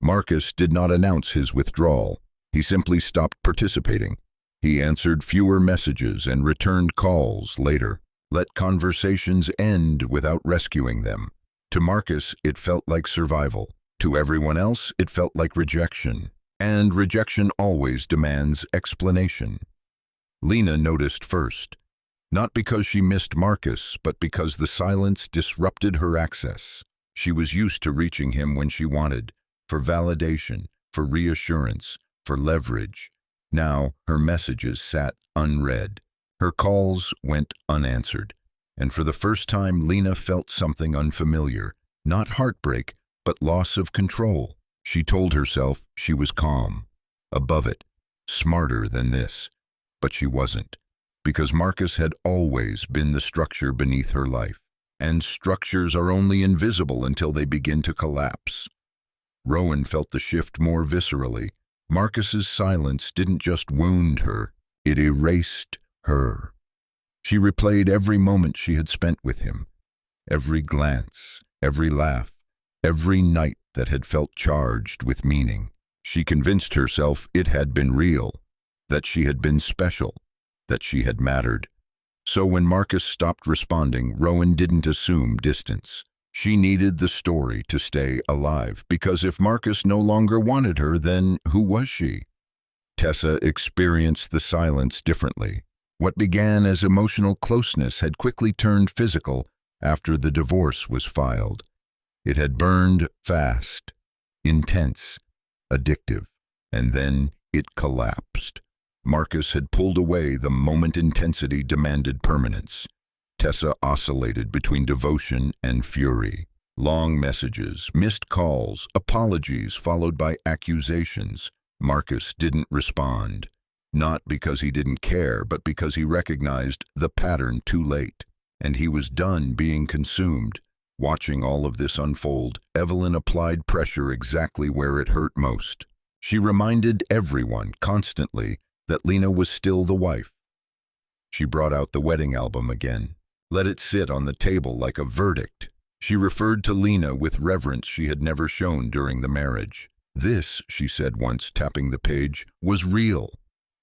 Marcus did not announce his withdrawal. He simply stopped participating. He answered fewer messages and returned calls later. Let conversations end without rescuing them. To Marcus, it felt like survival. To everyone else, it felt like rejection. And rejection always demands explanation. Lena noticed first, not because she missed Marcus, but because the silence disrupted her access. She was used to reaching him when she wanted, for validation, for reassurance, for leverage. Now, her messages sat unread. Her calls went unanswered. And for the first time, Lena felt something unfamiliar. Not heartbreak, but loss of control. She told herself she was calm, above it, smarter than this. But she wasn't, because Marcus had always been the structure beneath her life. And structures are only invisible until they begin to collapse. Rowan felt the shift more viscerally. Marcus's silence didn't just wound her, it erased her. She replayed every moment she had spent with him, every glance, every laugh, every night that had felt charged with meaning. She convinced herself it had been real, that she had been special, that she had mattered. So when Marcus stopped responding, Rowan didn't assume distance. She needed the story to stay alive, because if Marcus no longer wanted her, then who was she? Tessa experienced the silence differently. What began as emotional closeness had quickly turned physical after the divorce was filed. It had burned fast, intense, addictive, and then it collapsed. Marcus had pulled away the moment intensity demanded permanence. Tessa oscillated between devotion and fury. Long messages, missed calls, apologies followed by accusations. Marcus didn't respond. Not because he didn't care, but because he recognized the pattern too late. And he was done being consumed. Watching all of this unfold, Evelyn applied pressure exactly where it hurt most. She reminded everyone, constantly, that Lena was still the wife. She brought out the wedding album again, let it sit on the table like a verdict. She referred to Lena with reverence she had never shown during the marriage. This, she said once, tapping the page, was real.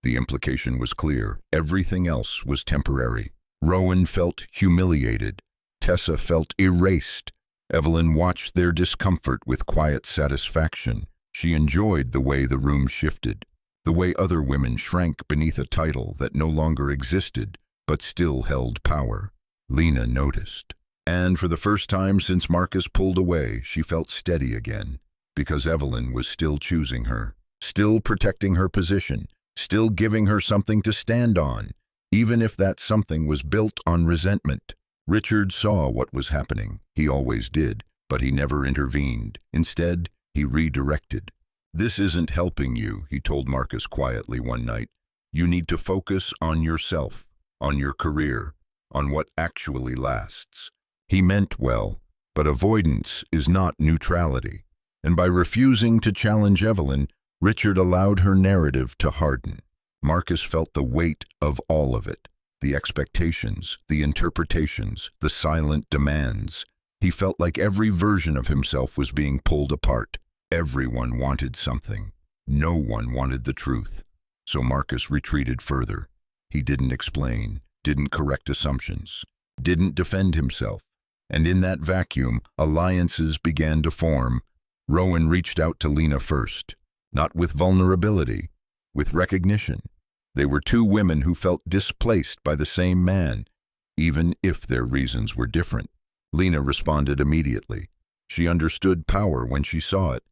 The implication was clear. Everything else was temporary. Rowan felt humiliated. Tessa felt erased. Evelyn watched their discomfort with quiet satisfaction. She enjoyed the way the room shifted, the way other women shrank beneath a title that no longer existed, but still held power. Lena noticed. And for the first time since Marcus pulled away, she felt steady again, because Evelyn was still choosing her, still protecting her position, still giving her something to stand on, even if that something was built on resentment. Richard saw what was happening. He always did, but he never intervened. Instead, he redirected. "This isn't helping you," he told Marcus quietly one night. "You need to focus on yourself, on your career, on what actually lasts." He meant well, but avoidance is not neutrality. And by refusing to challenge Evelyn, Richard allowed her narrative to harden. Marcus felt the weight of all of it, the expectations, the interpretations, the silent demands. He felt like every version of himself was being pulled apart. Everyone wanted something. No one wanted the truth. So Marcus retreated further. He didn't explain, didn't correct assumptions, didn't defend himself. And in that vacuum, alliances began to form. Rowan reached out to Lena first, not with vulnerability, with recognition. They were two women who felt displaced by the same man, even if their reasons were different. Lena responded immediately. She understood power when she saw it.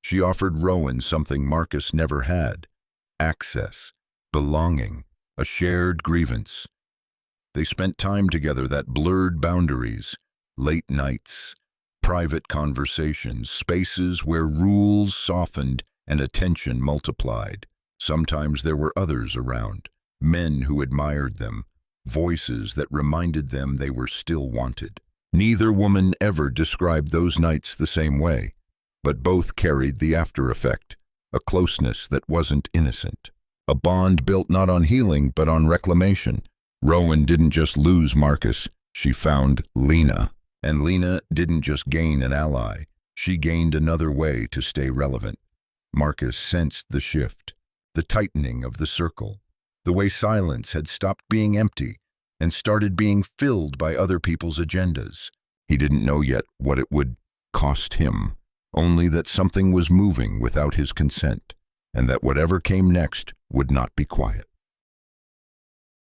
She offered Rowan something Marcus never had: access, belonging, a shared grievance. They spent time together that blurred boundaries, late nights, private conversations, spaces where rules softened and attention multiplied. Sometimes there were others around, men who admired them, voices that reminded them they were still wanted. Neither woman ever described those nights the same way, but both carried the after effect, a closeness that wasn't innocent, a bond built not on healing but on reclamation. Rowan didn't just lose Marcus, she found Lena. And Lena didn't just gain an ally, She gained another way to stay relevant. Marcus sensed the shift, the tightening of the circle, the way silence had stopped being empty and started being filled by other people's agendas. He didn't know yet what it would cost him, only that something was moving without his consent, and that whatever came next would not be quiet.